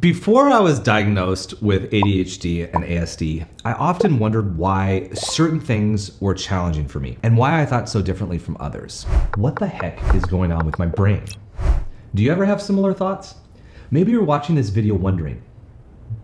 Before I was diagnosed with ADHD and ASD, I often wondered why certain things were challenging for me and why I thought so differently from others. What the heck is going on with my brain? Do you ever have similar thoughts? Maybe you're watching this video wondering,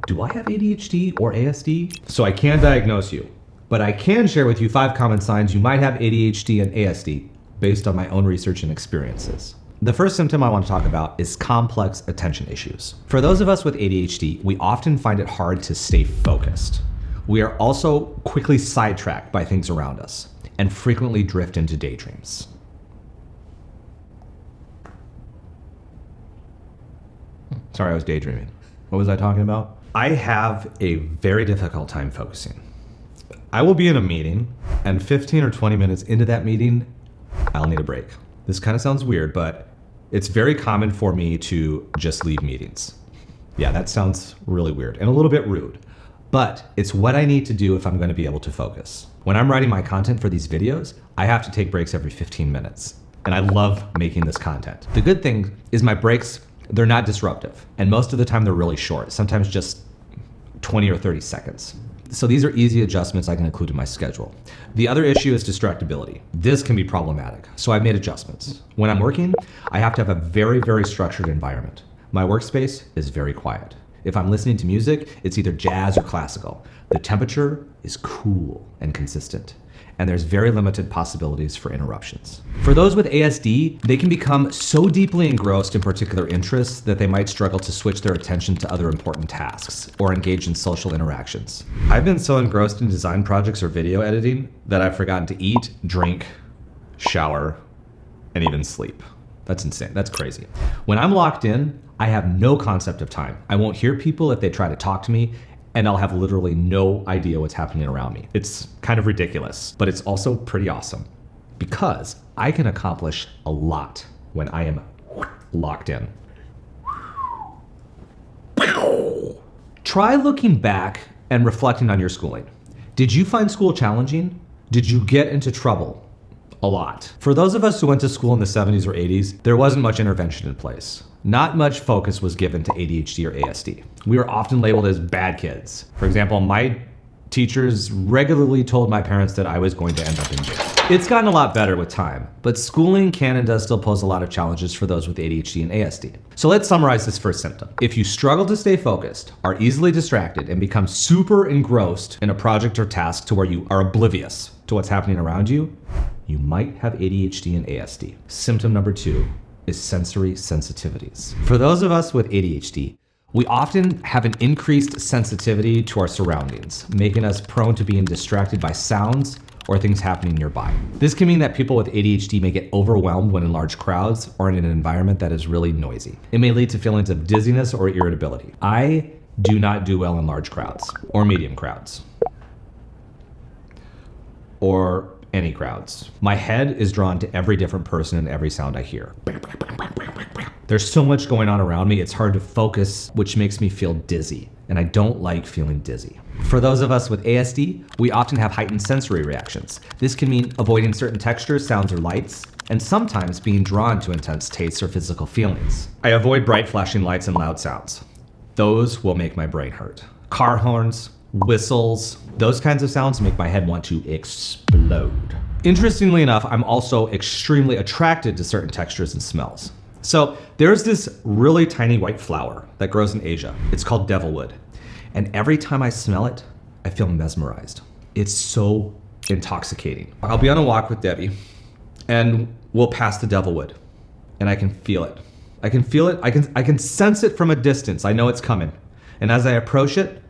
do I have ADHD or ASD? So I can't diagnose you, but I can share with you 5 common signs you might have ADHD and ASD based on my own research and experiences. The first symptom I want to talk about is complex attention issues. For those of us with ADHD, we often find it hard to stay focused. We are also quickly sidetracked by things around us and frequently drift into daydreams. Sorry, I was daydreaming. What was I talking about? I have a very difficult time focusing. I will be in a meeting, and 15 or 20 minutes into that meeting, I'll need a break. This kind of sounds weird, but it's very common for me to just leave meetings. Yeah, that sounds really weird and a little bit rude, but it's what I need to do if I'm going to be able to focus. When I'm writing my content for these videos, I have to take breaks every 15 minutes, and I love making this content. The good thing is my breaks, they're not disruptive, and most of the time they're really short, sometimes just 20 or 30 seconds. So these are easy adjustments I can include in my schedule. The other issue is distractibility. This can be problematic, so I've made adjustments. When I'm working, I have to have a very, very structured environment. My workspace is very quiet. If I'm listening to music, it's either jazz or classical. The temperature is cool and consistent, and there's very limited possibilities for interruptions. For those with ASD, they can become so deeply engrossed in particular interests that they might struggle to switch their attention to other important tasks or engage in social interactions. I've been so engrossed in design projects or video editing that I've forgotten to eat, drink, shower, and even sleep. That's insane, that's crazy. When I'm locked in, I have no concept of time. I won't hear people if they try to talk to me, and I'll have literally no idea what's happening around me. It's kind of ridiculous, but it's also pretty awesome because I can accomplish a lot when I am locked in. Try looking back and reflecting on your schooling. Did you find school challenging? Did you get into trouble? A lot. For those of us who went to school in the 70s or 80s, there wasn't much intervention in place. Not much focus was given to ADHD or ASD. We were often labeled as bad kids. For example, my teachers regularly told my parents that I was going to end up in jail. It's gotten a lot better with time, but schooling can and does still pose a lot of challenges for those with ADHD and ASD. So let's summarize this first symptom. If you struggle to stay focused, are easily distracted, and become super engrossed in a project or task to where you are oblivious to what's happening around you, you might have ADHD and ASD. Symptom number 2 is sensory sensitivities. For those of us with ADHD, we often have an increased sensitivity to our surroundings, making us prone to being distracted by sounds or things happening nearby. This can mean that people with ADHD may get overwhelmed when in large crowds or in an environment that is really noisy. It may lead to feelings of dizziness or irritability. I do not do well in large crowds or medium crowds or any crowds. My head is drawn to every different person and every sound I hear. There's so much going on around me, it's hard to focus, which makes me feel dizzy, and I don't like feeling dizzy. For those of us with ASD, we often have heightened sensory reactions. This can mean avoiding certain textures, sounds, or lights, and sometimes being drawn to intense tastes or physical feelings. I avoid bright flashing lights and loud sounds. Those will make my brain hurt. Car horns, whistles, those kinds of sounds make my head want to explode. Interestingly enough, I'm also extremely attracted to certain textures and smells. So there's this really tiny white flower that grows in Asia. It's called devilwood. And every time I smell it, I feel mesmerized. It's so intoxicating. I'll be on a walk with Debbie and we'll pass the devilwood and I can feel it. I can feel it, I can sense it from a distance. I know it's coming. And as I approach it,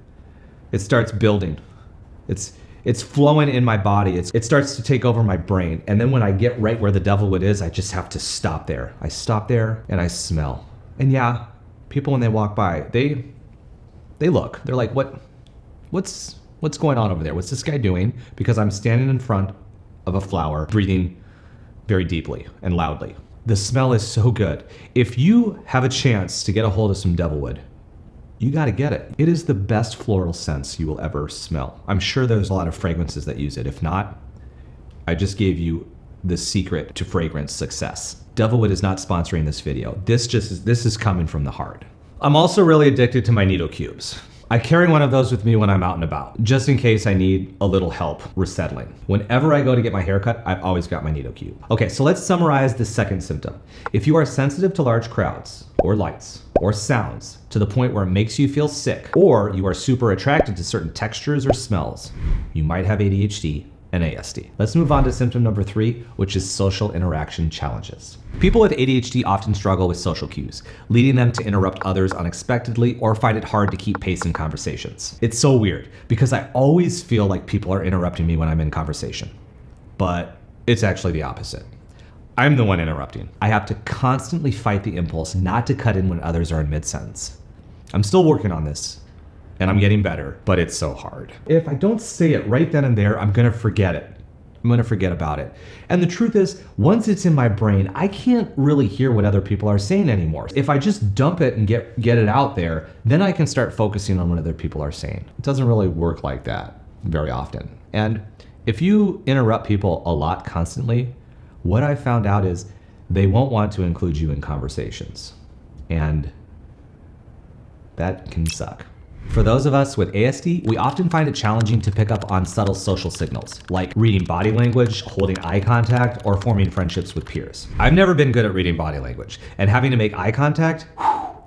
it starts building. It's flowing in my body. It starts to take over my brain. And then when I get right where the devilwood is, I just have to stop there. I stop there and I smell. And yeah, people when they walk by, they look. They're like, what's going on over there? What's this guy doing? Because I'm standing in front of a flower, breathing very deeply and loudly. The smell is so good. If you have a chance to get a hold of some devilwood, you gotta get it. It is the best floral scents you will ever smell. I'm sure there's a lot of fragrances that use it. If not, I just gave you the secret to fragrance success. Devilwood is not sponsoring this video. This is coming from the heart. I'm also really addicted to my needle cubes. I carry one of those with me when I'm out and about, just in case I need a little help resettling. Whenever I go to get my hair cut, I've always got my needle cube. Okay, so let's summarize the second symptom. If you are sensitive to large crowds, or lights, or sounds, to the point where it makes you feel sick, or you are super attracted to certain textures or smells, you might have ADHD and ASD. Let's move on to symptom number 3, which is social interaction challenges. People with ADHD often struggle with social cues, leading them to interrupt others unexpectedly or find it hard to keep pace in conversations. It's so weird because I always feel like people are interrupting me when I'm in conversation, but it's actually the opposite. I'm the one interrupting. I have to constantly fight the impulse not to cut in when others are in mid-sentence. I'm still working on this, and I'm getting better, but it's so hard. If I don't say it right then and there, I'm gonna forget it. I'm gonna forget about it. And the truth is, once it's in my brain, I can't really hear what other people are saying anymore. If I just dump it and get it out there, then I can start focusing on what other people are saying. It doesn't really work like that very often. And if you interrupt people a lot constantly, what I found out is they won't want to include you in conversations. And that can suck. For those of us with ASD, we often find it challenging to pick up on subtle social signals, like reading body language, holding eye contact, or forming friendships with peers. I've never been good at reading body language, and having to make eye contact,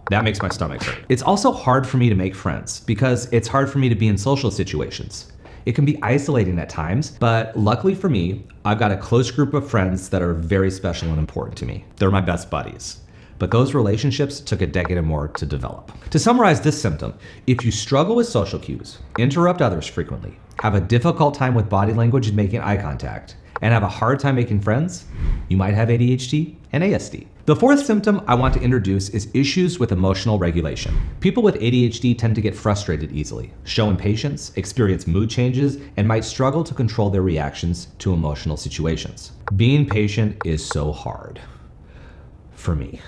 that makes my stomach hurt. It's also hard for me to make friends because it's hard for me to be in social situations. It can be isolating at times, but luckily for me, I've got a close group of friends that are very special and important to me. They're my best buddies. But those relationships took a decade or more to develop. To summarize this symptom, if you struggle with social cues, interrupt others frequently, have a difficult time with body language and making eye contact, and have a hard time making friends, you might have ADHD and ASD. The fourth symptom I want to introduce is issues with emotional regulation. People with ADHD tend to get frustrated easily, show impatience, experience mood changes, and might struggle to control their reactions to emotional situations. Being patient is so hard for me.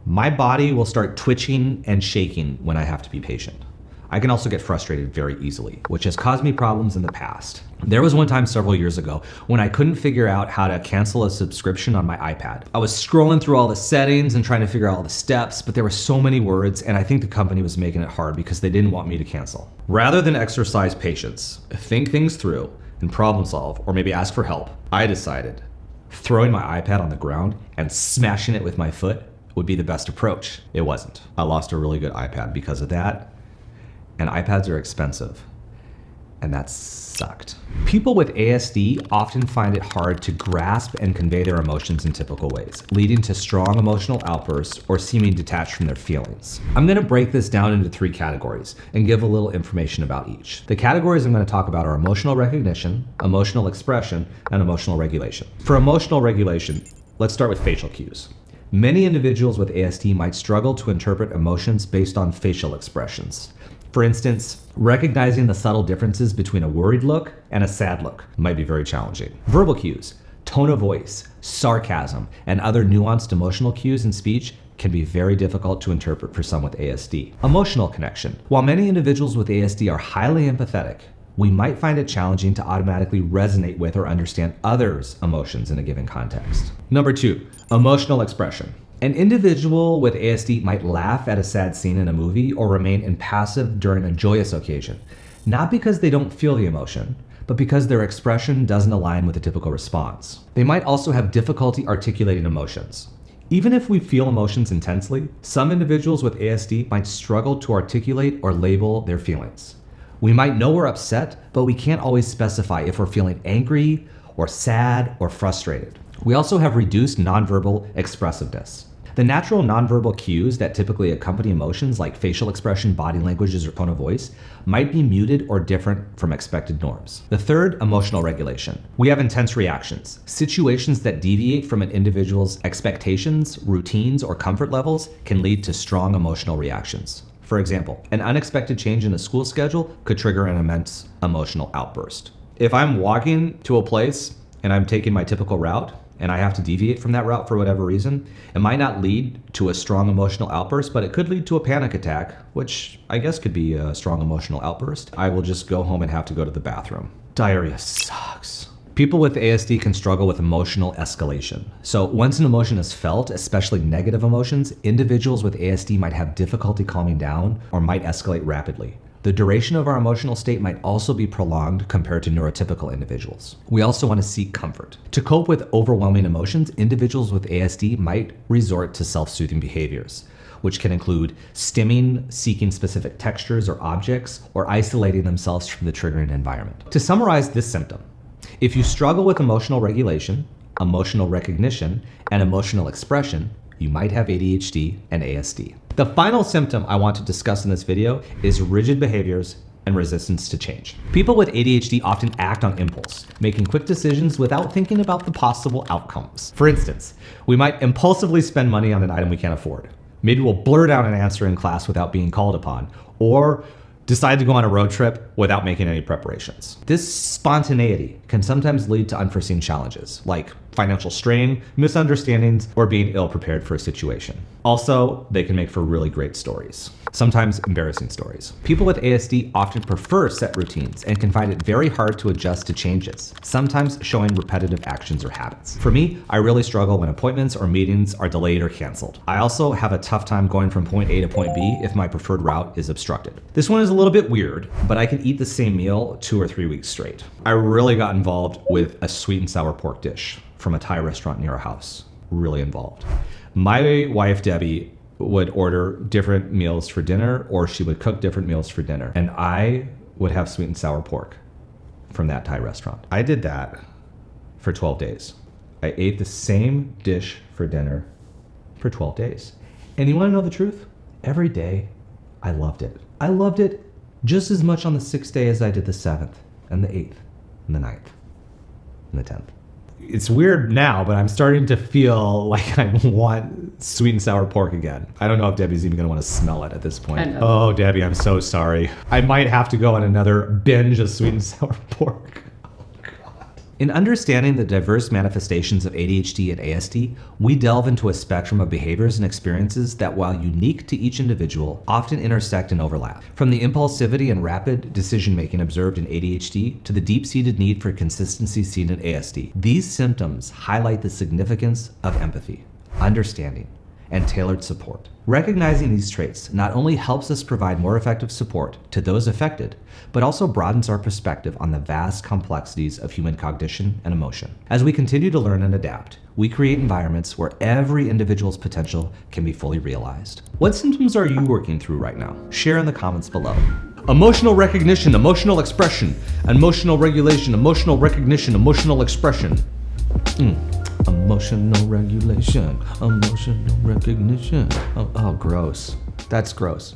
My body will start twitching and shaking when I have to be patient. I can also get frustrated very easily, which has caused me problems in the past. There was one time several years ago when I couldn't figure out how to cancel a subscription on my iPad. I was scrolling through all the settings and trying to figure out all the steps, but there were so many words, and I think the company was making it hard because they didn't want me to cancel. Rather than exercise patience, think things through, and problem solve, or maybe ask for help, I decided throwing my iPad on the ground and smashing it with my foot would be the best approach. It wasn't. I lost a really good iPad because of that, and iPads are expensive, and that sucked. People with ASD often find it hard to grasp and convey their emotions in typical ways, leading to strong emotional outbursts or seeming detached from their feelings. I'm gonna break this down into 3 categories and give a little information about each. The categories I'm gonna talk about are emotional recognition, emotional expression, and emotional regulation. For emotional regulation, let's start with facial cues. Many individuals with ASD might struggle to interpret emotions based on facial expressions. For instance, recognizing the subtle differences between a worried look and a sad look might be very challenging. Verbal cues, tone of voice, sarcasm, and other nuanced emotional cues in speech can be very difficult to interpret for some with ASD. Emotional connection. While many individuals with ASD are highly empathetic, we might find it challenging to automatically resonate with or understand others' emotions in a given context. Number 2, emotional expression. An individual with ASD might laugh at a sad scene in a movie or remain impassive during a joyous occasion, not because they don't feel the emotion, but because their expression doesn't align with a typical response. They might also have difficulty articulating emotions. Even if we feel emotions intensely, some individuals with ASD might struggle to articulate or label their feelings. We might know we're upset, but we can't always specify if we're feeling angry or sad or frustrated. We also have reduced nonverbal expressiveness. The natural nonverbal cues that typically accompany emotions like facial expression, body languages, or tone of voice might be muted or different from expected norms. The third, emotional regulation. We have intense reactions. Situations that deviate from an individual's expectations, routines, or comfort levels can lead to strong emotional reactions. For example, an unexpected change in a school schedule could trigger an immense emotional outburst. If I'm walking to a place and I'm taking my typical route and I have to deviate from that route for whatever reason, it might not lead to a strong emotional outburst, but it could lead to a panic attack, which I guess could be a strong emotional outburst. I will just go home and have to go to the bathroom. Diarrhea sucks. People with ASD can struggle with emotional escalation. So once an emotion is felt, especially negative emotions, individuals with ASD might have difficulty calming down or might escalate rapidly. The duration of our emotional state might also be prolonged compared to neurotypical individuals. We also want to seek comfort. To cope with overwhelming emotions, individuals with ASD might resort to self-soothing behaviors, which can include stimming, seeking specific textures or objects, or isolating themselves from the triggering environment. To summarize this symptom, if you struggle with emotional regulation, emotional recognition, and emotional expression, you might have ADHD and ASD. The final symptom I want to discuss in this video is rigid behaviors and resistance to change. People with ADHD often act on impulse, making quick decisions without thinking about the possible outcomes. For instance, we might impulsively spend money on an item we can't afford. Maybe we'll blurt out an answer in class without being called upon, or decide to go on a road trip without making any preparations. This spontaneity can sometimes lead to unforeseen challenges, like financial strain, misunderstandings, or being ill-prepared for a situation. Also, they can make for really great stories, sometimes embarrassing stories. People with ASD often prefer set routines and can find it very hard to adjust to changes, sometimes showing repetitive actions or habits. For me, I really struggle when appointments or meetings are delayed or canceled. I also have a tough time going from point A to point B if my preferred route is obstructed. This one is a little bit weird, but I can eat the same meal 2 or 3 weeks straight. I really got involved with a sweet and sour pork dish from a Thai restaurant near our house. Really involved. My wife, Debbie, would order different meals for dinner, or she would cook different meals for dinner. And I would have sweet and sour pork from that Thai restaurant. I did that for 12 days. I ate the same dish for dinner for 12 days. And you wanna know the truth? Every day, I loved it. I loved it just as much on the 6th day as I did the 7th and the 8th and the 9th and the 10th. It's weird now, but I'm starting to feel like I want sweet and sour pork again. I don't know if Debbie's even gonna wanna smell it at this point. Oh, Debbie, I'm so sorry. I might have to go on another binge of sweet and sour pork. In understanding the diverse manifestations of ADHD and ASD, we delve into a spectrum of behaviors and experiences that, while unique to each individual, often intersect and overlap. From the impulsivity and rapid decision-making observed in ADHD to the deep-seated need for consistency seen in ASD, these symptoms highlight the significance of empathy, understanding, and tailored support. Recognizing these traits not only helps us provide more effective support to those affected, but also broadens our perspective on the vast complexities of human cognition and emotion. As we continue to learn and adapt, we create environments where every individual's potential can be fully realized. What symptoms are you working through right now? Share in the comments below. Emotional recognition, emotional expression, emotional regulation, emotional recognition, emotional expression. Emotional regulation, emotional recognition. Oh, gross. That's gross.